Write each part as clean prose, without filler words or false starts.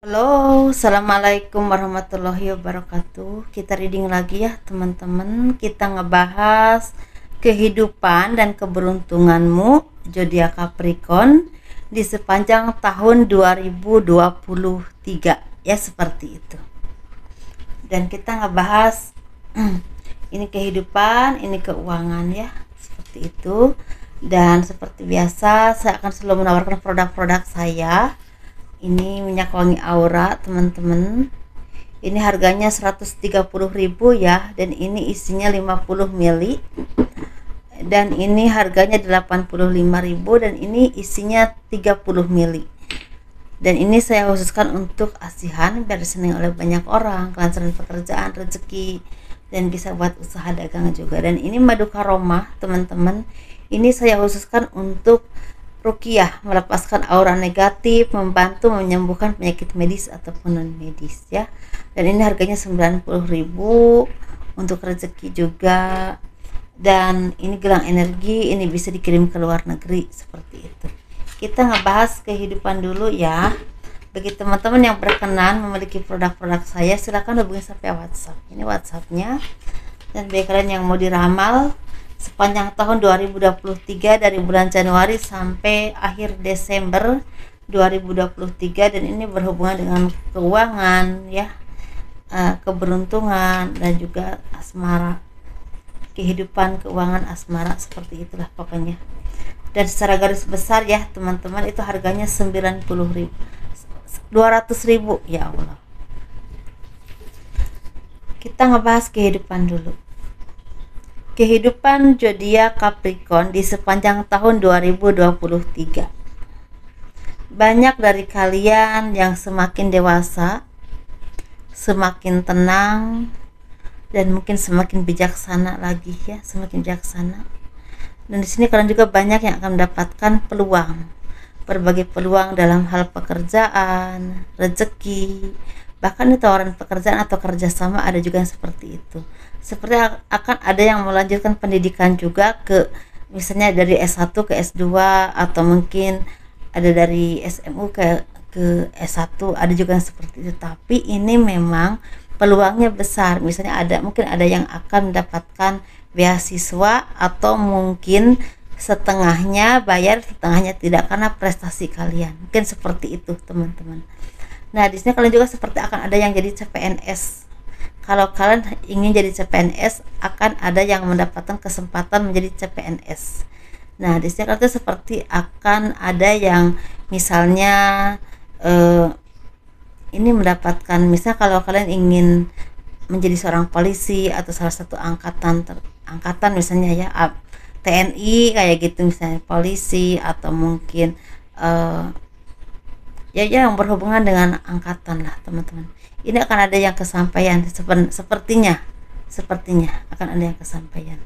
Halo, assalamualaikum warahmatullahi wabarakatuh. Kita reading lagi ya teman-teman. Kita ngebahas kehidupan dan keberuntunganmu zodiak Capricorn di sepanjang tahun 2023 ya, seperti itu. Dan kita ngebahas ini kehidupan, ini keuangan ya, seperti itu. Dan seperti biasa saya akan selalu menawarkan produk-produk saya. Ini minyak wangi aura teman-teman, ini harganya 130.000 ya, dan ini isinya 50 ml, dan ini harganya 85.000, dan ini isinya 30 ml. Dan ini saya khususkan untuk asihan biar disenangi oleh banyak orang, kelancaran pekerjaan, rezeki, dan bisa buat usaha dagang juga. Dan ini madu karomah teman-teman, ini saya khususkan untuk ruqyah, melepaskan aura negatif, membantu menyembuhkan penyakit medis ataupun non medis ya. Dan ini harganya 90.000 untuk rezeki juga. Dan ini gelang energi, ini bisa dikirim ke luar negeri seperti itu. Kita ngebahas kehidupan dulu ya. Bagi teman-teman yang berkenan memiliki produk-produk saya, silakan hubungi sampai WhatsApp. Ini WhatsAppnya. Dan bagi kalian yang mau diramal sepanjang tahun 2023 dari bulan Januari sampai akhir Desember 2023, dan ini berhubungan dengan keuangan ya, keberuntungan, dan juga asmara, kehidupan keuangan asmara, seperti itulah pokoknya. Dan secara garis besar ya teman-teman, itu harganya 90.000, 200.000 ya Allah. Kita ngebahas kehidupan dulu. Kehidupan zodiak Capricorn di sepanjang tahun 2023. Banyak dari kalian yang semakin dewasa, semakin tenang, dan mungkin semakin bijaksana lagi ya, semakin bijaksana. Dan di sini kalian juga banyak yang akan mendapatkan peluang, berbagai peluang dalam hal pekerjaan, rezeki, bahkan di tawaran pekerjaan atau kerjasama ada juga yang seperti itu. Seperti akan ada yang melanjutkan pendidikan juga ke, misalnya dari S1 ke S2, atau mungkin ada dari SMU ke S1, ada juga yang seperti itu. Tapi ini memang peluangnya besar. Misalnya mungkin ada yang akan mendapatkan beasiswa, atau mungkin setengahnya bayar, setengahnya tidak, karena prestasi kalian. Mungkin seperti itu teman-teman. Nah, di sini kalian juga seperti akan ada yang jadi CPNS. Kalau kalian ingin jadi CPNS, akan ada yang mendapatkan kesempatan menjadi CPNS. Nah, di sini kalian seperti akan ada yang misalnya ini mendapatkan, misal kalau kalian ingin menjadi seorang polisi atau salah satu angkatan misalnya ya, TNI kayak gitu, misalnya polisi, atau mungkin ya yang berhubungan dengan angkatan lah teman-teman. Ini akan ada yang kesampaian, sepertinya akan ada yang kesampaian.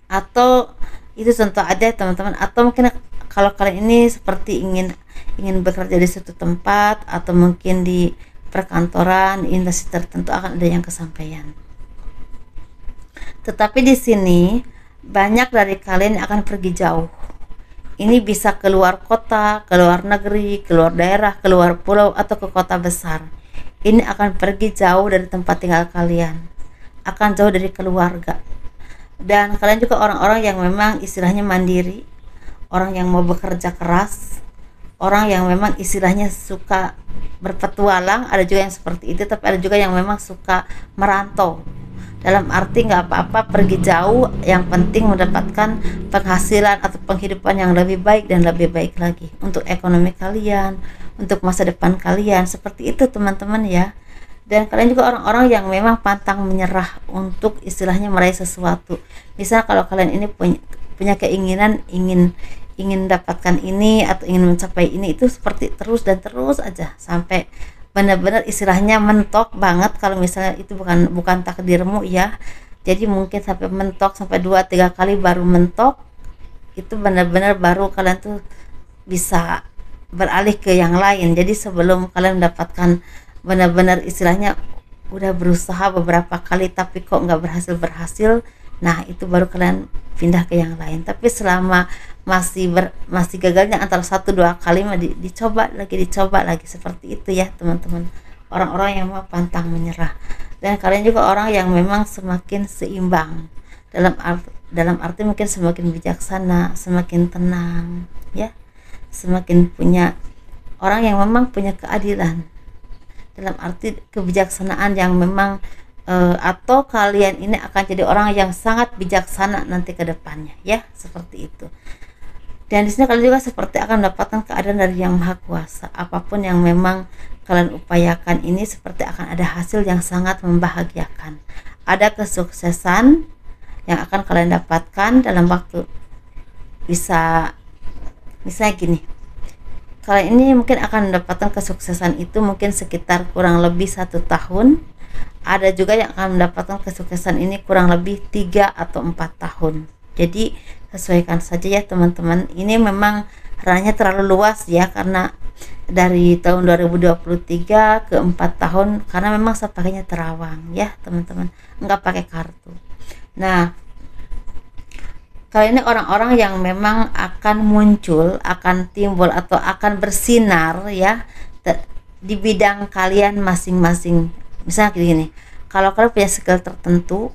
Atau itu contoh aja teman-teman, atau mungkin kalau kalian ini seperti ingin bekerja di suatu tempat, atau mungkin di perkantoran, industri tertentu, akan ada yang kesampaian. Tetapi di sini banyak dari kalian yang akan pergi jauh. Ini bisa keluar kota, keluar negeri, keluar daerah, keluar pulau, atau ke kota besar. Ini akan pergi jauh dari tempat tinggal kalian, akan jauh dari keluarga. Dan kalian juga orang-orang yang memang istilahnya mandiri, orang yang mau bekerja keras, orang yang memang istilahnya suka berpetualang. Ada juga yang seperti itu, tapi ada juga yang memang suka merantau. Dalam arti nggak apa-apa pergi jauh, yang penting mendapatkan penghasilan atau penghidupan yang lebih baik dan lebih baik lagi untuk ekonomi kalian, untuk masa depan kalian, seperti itu teman-teman ya. Dan kalian juga orang-orang yang memang pantang menyerah untuk istilahnya meraih sesuatu. Misalnya kalau kalian ini punya keinginan, ingin dapatkan ini atau ingin mencapai ini, itu seperti terus dan terus aja sampai benar-benar istilahnya mentok banget. Kalau misalnya itu bukan takdirmu ya, jadi mungkin sampai mentok sampai 2-3 kali baru mentok, itu benar-benar baru kalian tuh bisa beralih ke yang lain. Jadi sebelum kalian mendapatkan benar-benar istilahnya udah berusaha beberapa kali tapi kok nggak berhasil, nah itu baru kalian pindah ke yang lain. Tapi selama masih gagalnya antara 1-2 kali mah dicoba lagi seperti itu ya teman-teman, orang-orang yang mau pantang menyerah. Dan kalian juga orang yang memang semakin seimbang, dalam arti mungkin semakin bijaksana, semakin tenang ya, semakin punya orang yang memang punya keadilan, dalam arti kebijaksanaan yang memang atau kalian ini akan jadi orang yang sangat bijaksana nanti ke depannya ya, seperti itu. Dan di sini kalian juga seperti akan mendapatkan keadaan dari Yang Maha Kuasa. Apapun yang memang kalian upayakan ini seperti akan ada hasil yang sangat membahagiakan. Ada kesuksesan yang akan kalian dapatkan dalam waktu, bisa misalnya gini, kalian ini mungkin akan mendapatkan kesuksesan itu mungkin sekitar kurang lebih 1 tahun. Ada juga yang akan mendapatkan kesuksesan ini kurang lebih 3 atau 4 tahun. Jadi sesuaikan saja ya teman-teman. Ini memang ranahnya terlalu luas ya, karena dari tahun 2023 ke 4 tahun, karena memang saya pakainya terawang ya teman-teman, nggak pakai kartu. Nah, kali ini orang-orang yang memang akan muncul, akan timbul atau akan bersinar ya di bidang kalian masing-masing. Misalnya gini, kalau kalian punya skill tertentu,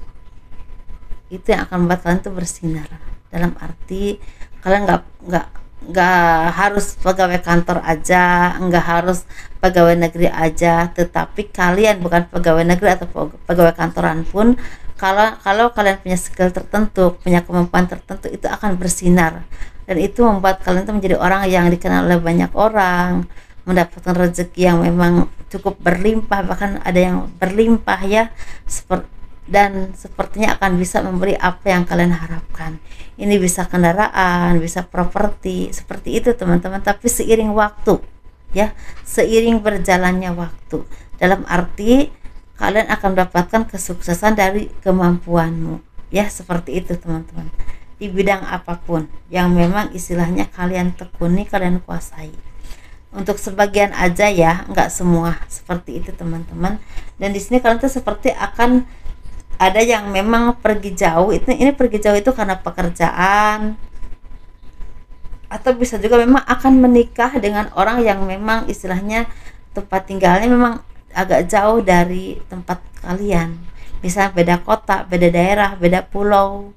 itu yang akan membuat kalian tuh bersinar. Dalam arti kalian nggak harus pegawai kantor aja, nggak harus pegawai negeri aja, tetapi kalian bukan pegawai negeri atau pegawai kantoran pun, kalau kalian punya skill tertentu, punya kemampuan tertentu, itu akan bersinar, dan itu membuat kalian tuh menjadi orang yang dikenal oleh banyak orang, mendapatkan rezeki yang memang cukup berlimpah, bahkan ada yang berlimpah ya, dan sepertinya akan bisa memberi apa yang kalian harapkan. Ini bisa kendaraan, bisa properti, seperti itu teman-teman. Tapi seiring waktu ya, seiring berjalannya waktu, dalam arti kalian akan mendapatkan kesuksesan dari kemampuanmu ya, seperti itu teman-teman, di bidang apapun yang memang istilahnya kalian tekuni, kalian kuasai. Untuk sebagian aja ya, nggak semua, seperti itu teman-teman. Dan di sini kalian tuh seperti akan ada yang memang pergi jauh. Ini pergi jauh itu karena pekerjaan, atau bisa juga memang akan menikah dengan orang yang memang istilahnya tempat tinggalnya memang agak jauh dari tempat kalian. Misalnya beda kota, beda daerah, beda pulau,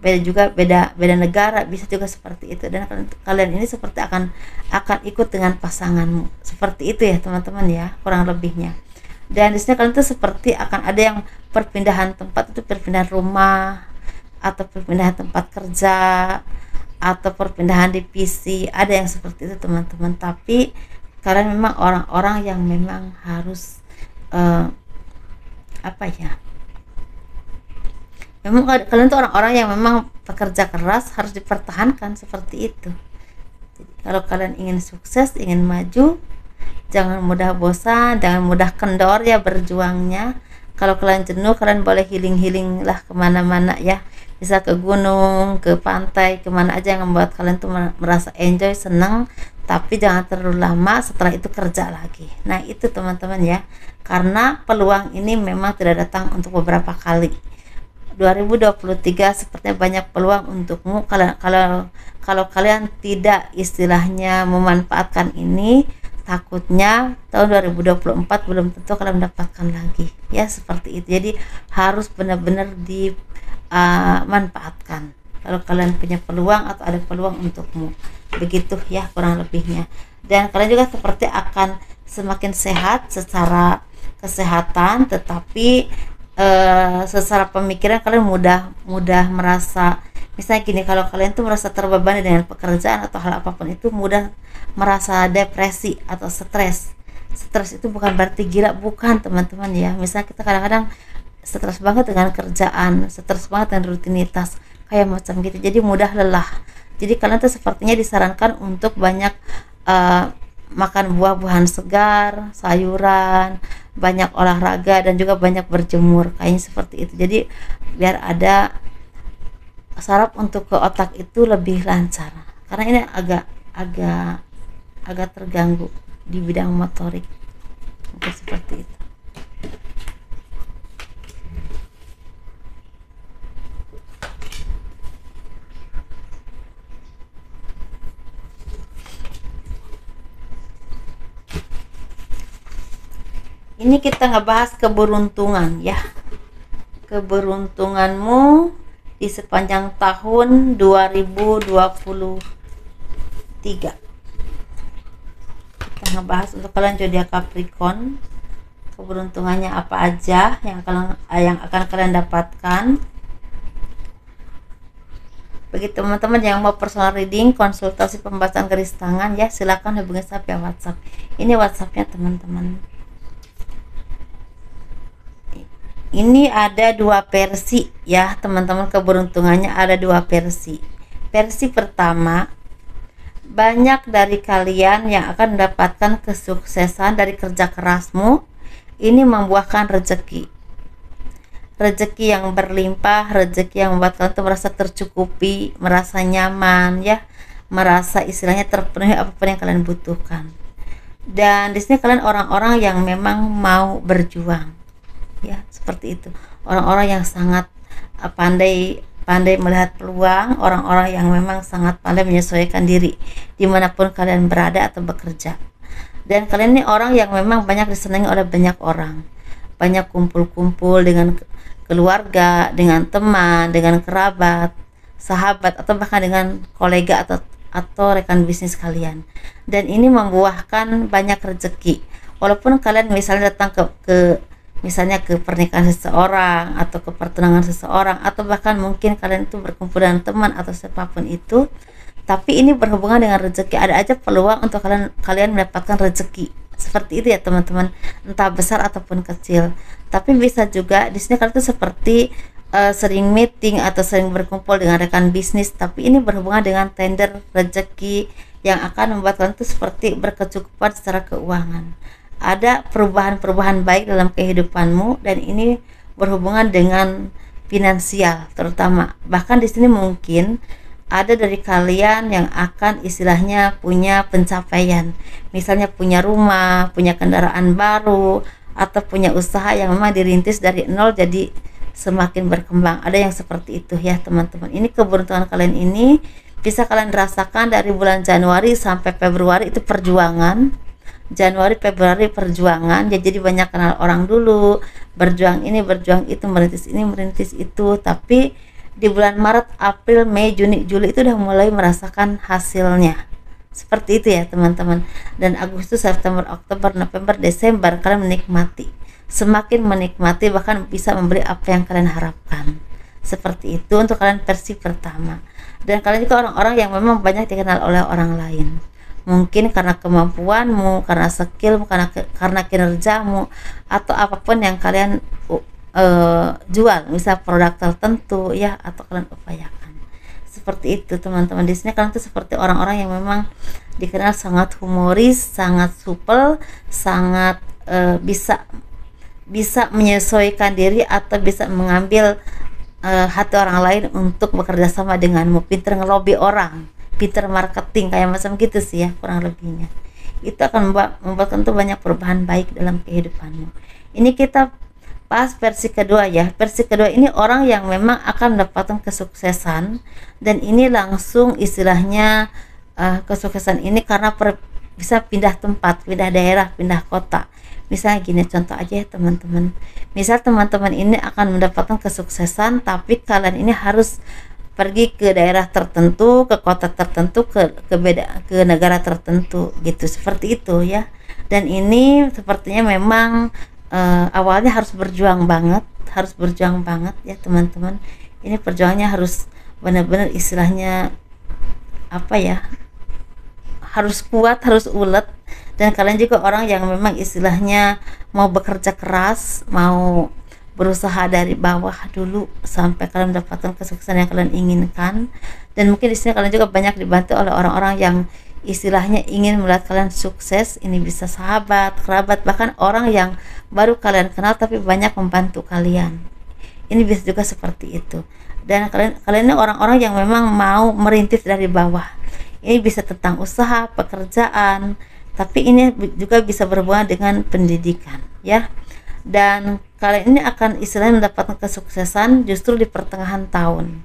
beda negara, bisa juga seperti itu. Dan kalian ini seperti akan ikut dengan pasanganmu, seperti itu ya teman-teman ya, kurang lebihnya. Dan di sini kalian tuh seperti akan ada yang perpindahan tempat, itu perpindahan rumah atau perpindahan tempat kerja atau perpindahan divisi, ada yang seperti itu teman-teman. Tapi kalian memang orang-orang yang memang harus memang kalian tuh orang-orang yang memang pekerja keras, harus dipertahankan, seperti itu. Jadi, kalau kalian ingin sukses, ingin maju, jangan mudah bosan, jangan mudah kendor ya berjuangnya. Kalau kalian jenuh, kalian boleh healing lah kemana-mana ya, bisa ke gunung, ke pantai, kemana aja yang membuat kalian tuh merasa enjoy, senang. Tapi jangan terlalu lama, setelah itu kerja lagi. Nah itu teman-teman ya, karena peluang ini memang tidak datang untuk beberapa kali. 2023 sepertinya banyak peluang untukmu. Kalau kalian tidak istilahnya memanfaatkan ini, takutnya tahun 2024 belum tentu kalian mendapatkan lagi ya, seperti itu. Jadi harus benar-benar dimanfaatkan kalau kalian punya peluang atau ada peluang untukmu, begitu ya kurang lebihnya. Dan kalian juga seperti akan semakin sehat secara kesehatan, tetapi secara pemikiran kalian mudah merasa, misalnya gini, kalau kalian tuh merasa terbebani dengan pekerjaan atau hal apapun itu, mudah merasa depresi atau stres. Stres itu bukan berarti gila, bukan teman-teman ya. Misalnya kita kadang-kadang stres banget dengan kerjaan, stres banget dengan rutinitas kayak macam gitu, jadi mudah lelah. Jadi kalian tuh sepertinya disarankan untuk banyak makan buah-buahan segar, sayuran, banyak olahraga, dan juga banyak berjemur, kayaknya seperti itu. Jadi biar ada saraf untuk ke otak itu lebih lancar, karena ini agak terganggu di bidang motorik, mungkin seperti itu. Ini kita ngebahas keberuntungan ya, keberuntunganmu di sepanjang tahun 2023. Kita ngebahas untuk kalian zodiak Capricorn, keberuntungannya apa aja yang akan kalian dapatkan. Bagi teman-teman yang mau personal reading, konsultasi pembahasan garis tangan ya, silakan hubungi saya via WhatsApp. Ini WhatsAppnya teman-teman. Ini ada dua versi ya teman-teman, keberuntungannya ada dua versi. Versi pertama, banyak dari kalian yang akan mendapatkan kesuksesan dari kerja kerasmu. Ini membuahkan rezeki yang berlimpah, rezeki yang membuat kalian tuh merasa tercukupi, merasa nyaman ya, merasa istilahnya terpenuhi apapun yang kalian butuhkan. Dan di sini kalian orang-orang yang memang mau berjuang ya, seperti itu. Orang-orang yang sangat pandai melihat peluang, orang-orang yang memang sangat pandai menyesuaikan diri dimanapun kalian berada atau bekerja. Dan kalian ini orang yang memang banyak disenangi oleh banyak orang, banyak kumpul-kumpul dengan keluarga, dengan teman, dengan kerabat, sahabat, atau bahkan dengan kolega atau rekan bisnis kalian. Dan ini membuahkan banyak rezeki. Walaupun kalian misalnya datang misalnya ke pernikahan seseorang atau ke pertunangan seseorang, atau bahkan mungkin kalian itu berkumpul dengan teman atau siapapun itu, tapi ini berhubungan dengan rezeki. Ada aja peluang untuk kalian mendapatkan rezeki seperti itu ya teman-teman, entah besar ataupun kecil. Tapi bisa juga di sini kalian tuh seperti sering meeting atau sering berkumpul dengan rekan bisnis, tapi ini berhubungan dengan tender rezeki yang akan membuat kalian tuh seperti berkecukupan secara keuangan. Ada perubahan-perubahan baik dalam kehidupanmu, dan ini berhubungan dengan finansial terutama. Bahkan di sini mungkin ada dari kalian yang akan istilahnya punya pencapaian, misalnya punya rumah, punya kendaraan baru, atau punya usaha yang memang dirintis dari nol jadi semakin berkembang. Ada yang seperti itu ya teman-teman. Ini keberuntungan kalian ini bisa kalian rasakan dari bulan Januari sampai Februari, itu perjuangan. Januari Februari perjuangan ya, jadi banyak kenal orang dulu, berjuang ini berjuang itu, merintis ini merintis itu. Tapi di bulan Maret, April, Mei, Juni, Juli itu udah mulai merasakan hasilnya. Seperti itu ya teman-teman. Dan Agustus, September, Oktober, November, Desember kalian menikmati, semakin menikmati, bahkan bisa memberi apa yang kalian harapkan. Seperti itu untuk kalian versi pertama. Dan kalian juga orang-orang yang memang banyak dikenal oleh orang lain, mungkin karena kemampuanmu, karena skillmu, karena kinerjamu, atau apapun yang kalian jual, misal produk tertentu ya, atau kalian upayakan. Seperti itu teman-teman. Di sini kalian tuh seperti orang-orang yang memang dikenal sangat humoris, sangat supel, sangat bisa menyesuaikan diri atau bisa mengambil hati orang lain untuk bekerja sama denganmu. Pinter ngelobi orang, pinter marketing, kayak macam gitu sih ya kurang lebihnya. Itu akan membuat tentu banyak perubahan baik dalam kehidupanmu. Ini kita pas versi kedua ya. Versi kedua ini orang yang memang akan mendapatkan kesuksesan, dan ini langsung istilahnya kesuksesan ini karena bisa pindah tempat, pindah daerah, pindah kota. Misalnya gini, contoh aja ya teman-teman. Misal teman-teman ini akan mendapatkan kesuksesan, tapi kalian ini harus pergi ke daerah tertentu, ke kota tertentu, ke negara tertentu gitu, seperti itu ya. Dan ini sepertinya memang awalnya harus berjuang banget ya teman-teman. Ini perjuangannya harus benar-benar istilahnya apa ya, harus kuat, harus ulet. Dan kalian juga orang yang memang istilahnya mau bekerja keras, mau berusaha dari bawah dulu sampai kalian mendapatkan kesuksesan yang kalian inginkan. Dan mungkin di sini kalian juga banyak dibantu oleh orang-orang yang istilahnya ingin melihat kalian sukses. Ini bisa sahabat, kerabat, bahkan orang yang baru kalian kenal tapi banyak membantu kalian. Ini bisa juga seperti itu. Dan kalian ini orang-orang yang memang mau merintis dari bawah. Ini bisa tentang usaha, pekerjaan, tapi ini juga bisa berhubungan dengan pendidikan ya. Dan kalian ini akan istilahnya mendapatkan kesuksesan justru di pertengahan tahun.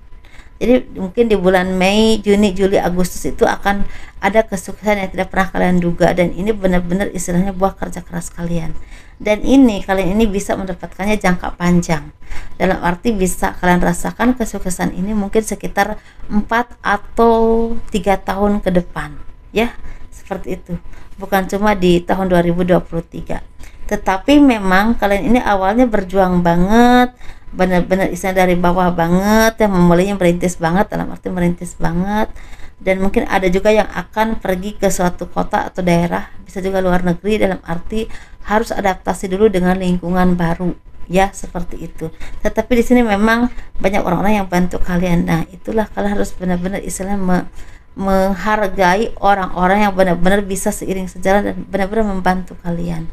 Jadi mungkin di bulan Mei, Juni, Juli, Agustus itu akan ada kesuksesan yang tidak pernah kalian duga, dan ini benar-benar istilahnya buah kerja keras kalian. Dan ini kalian ini bisa mendapatkannya jangka panjang, dalam arti bisa kalian rasakan kesuksesan ini mungkin sekitar 4 atau 3 tahun ke depan, ya, seperti itu. Bukan cuma di tahun 2023. Tetapi memang kalian ini awalnya berjuang banget, benar-benar istilah dari bawah banget, yang memulainya merintis banget, dalam arti merintis banget. Dan mungkin ada juga yang akan pergi ke suatu kota atau daerah, bisa juga luar negeri, dalam arti harus adaptasi dulu dengan lingkungan baru, ya, seperti itu. Tetapi di sini memang banyak orang-orang yang bantu kalian. Nah, itulah kalian harus benar-benar istilahnya menghargai orang-orang yang benar-benar bisa seiring sejalan dan benar-benar membantu kalian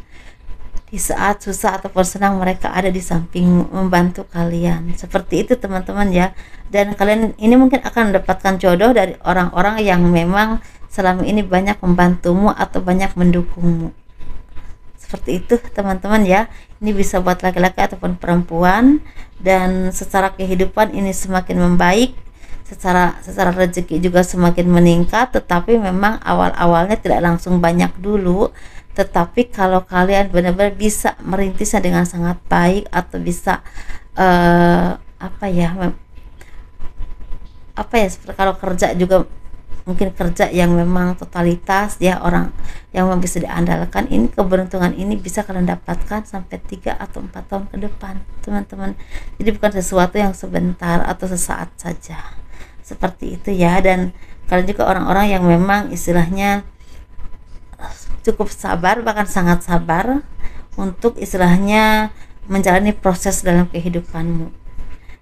di saat susah ataupun senang. Mereka ada di samping membantu kalian, seperti itu teman-teman ya. Dan kalian ini mungkin akan mendapatkan jodoh dari orang-orang yang memang selama ini banyak membantumu atau banyak mendukungmu, seperti itu teman-teman ya. Ini bisa buat laki-laki ataupun perempuan, dan secara kehidupan ini semakin membaik, secara rezeki juga semakin meningkat. Tetapi memang awal-awalnya tidak langsung banyak dulu, tetapi kalau kalian benar-benar bisa merintisnya dengan sangat baik, atau bisa seperti kalau kerja juga, mungkin kerja yang memang totalitas ya, orang yang memang bisa diandalkan, ini keberuntungan ini bisa kalian dapatkan sampai 3 atau 4 tahun ke depan teman-teman. Jadi bukan sesuatu yang sebentar atau sesaat saja, seperti itu ya. Dan kalian juga orang-orang yang memang istilahnya cukup sabar, bahkan sangat sabar untuk istilahnya menjalani proses dalam kehidupanmu.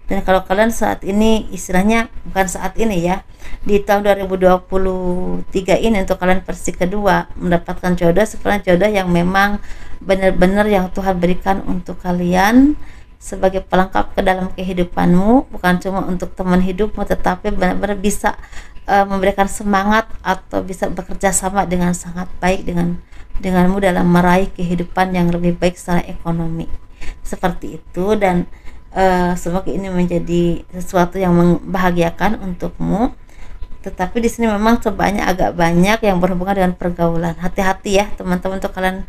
Dan kalau kalian saat ini istilahnya, bukan saat ini ya, di tahun 2023 ini untuk kalian versi kedua mendapatkan jodoh, sebenarnya jodoh yang memang benar-benar yang Tuhan berikan untuk kalian sebagai pelengkap ke dalam kehidupanmu, bukan cuma untuk teman hidupmu, tetapi benar-benar bisa memberikan semangat atau bisa bekerja sama dengan sangat baik denganmu dalam meraih kehidupan yang lebih baik secara ekonomi, seperti itu. Dan semoga ini menjadi sesuatu yang membahagiakan untukmu. Tetapi di sini memang cobaannya agak banyak yang berhubungan dengan pergaulan. Hati-hati ya teman-teman, untuk kalian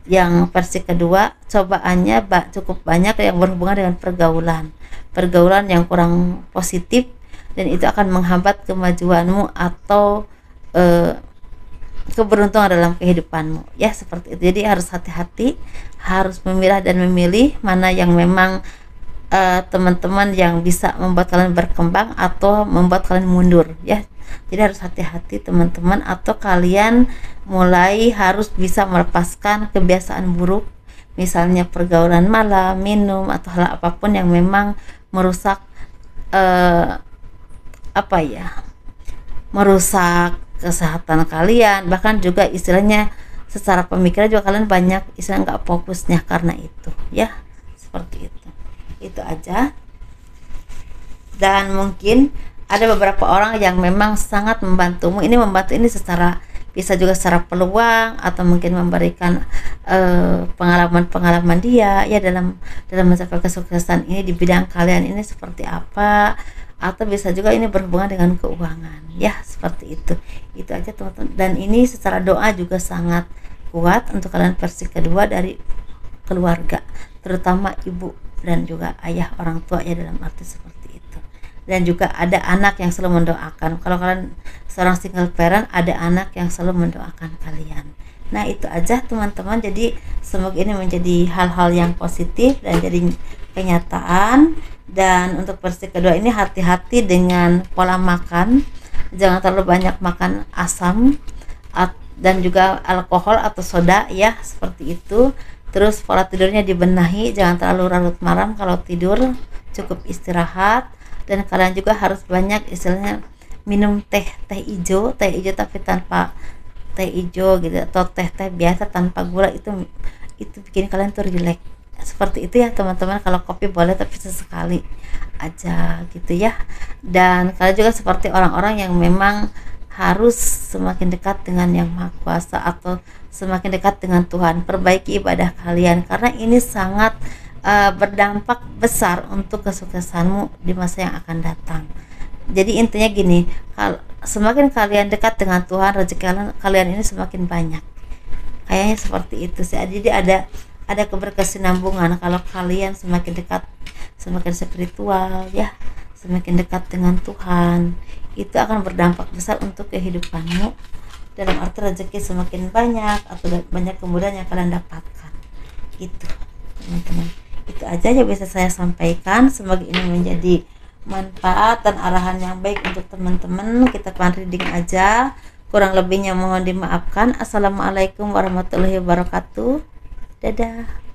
yang versi kedua, cobaannya cukup banyak yang berhubungan dengan pergaulan yang kurang positif, dan itu akan menghambat kemajuanmu atau keberuntungan dalam kehidupanmu ya, seperti itu. Jadi harus hati-hati, harus memilah dan memilih mana yang memang teman-teman yang bisa membuat kalian berkembang atau membuat kalian mundur ya. Jadi harus hati-hati teman-teman, atau kalian mulai harus bisa melepaskan kebiasaan buruk, misalnya pergaulan malam, minum, atau hal apapun yang memang merusak merusak kesehatan kalian. Bahkan juga istilahnya secara pemikiran juga kalian banyak istilah nggak fokusnya karena itu ya, seperti itu aja. Dan mungkin ada beberapa orang yang memang sangat membantumu. Ini membantu ini secara, bisa juga secara peluang, atau mungkin memberikan pengalaman dia ya dalam mencapai kesuksesan ini di bidang kalian ini seperti apa, atau bisa juga ini berhubungan dengan keuangan ya, seperti itu aja teman-teman. Dan ini secara doa juga sangat kuat untuk kalian versi kedua dari keluarga, terutama ibu dan juga ayah, orang tua ya, dalam arti seperti itu. Dan juga ada anak yang selalu mendoakan. Kalau kalian seorang single parent, ada anak yang selalu mendoakan kalian. Nah itu aja teman-teman. Jadi semoga ini menjadi hal-hal yang positif dan jadi kenyataan. Dan untuk versi kedua ini hati-hati dengan pola makan, jangan terlalu banyak makan asam dan juga alkohol atau soda ya, seperti itu. Terus pola tidurnya dibenahi, jangan terlalu larut malam kalau tidur, cukup istirahat. Dan kalian juga harus banyak istilahnya minum teh hijau tapi tanpa teh hijau gitu, atau teh biasa tanpa gula, itu bikin kalian tuh relax, seperti itu ya teman-teman. Kalau kopi boleh tapi sesekali aja gitu ya. Dan kalian juga seperti orang-orang yang memang harus semakin dekat dengan Yang Maha Kuasa atau semakin dekat dengan Tuhan. Perbaiki ibadah kalian, karena ini sangat berdampak besar untuk kesuksesanmu di masa yang akan datang. Jadi intinya gini, semakin kalian dekat dengan Tuhan, rezeki kalian ini semakin banyak. Kayaknya seperti itu sih. Jadi ada keberkesinambungan kalau kalian semakin dekat, semakin spiritual ya, semakin dekat dengan Tuhan, itu akan berdampak besar untuk kehidupanmu, dalam arti rezeki semakin banyak atau banyak kemudahan yang kalian dapatkan. Itu teman-teman, itu aja yang bisa saya sampaikan. Semoga ini menjadi manfaat dan arahan yang baik untuk teman-teman. Kita pan reading aja, kurang lebihnya mohon dimaafkan. Assalamualaikum warahmatullahi wabarakatuh. Dadah.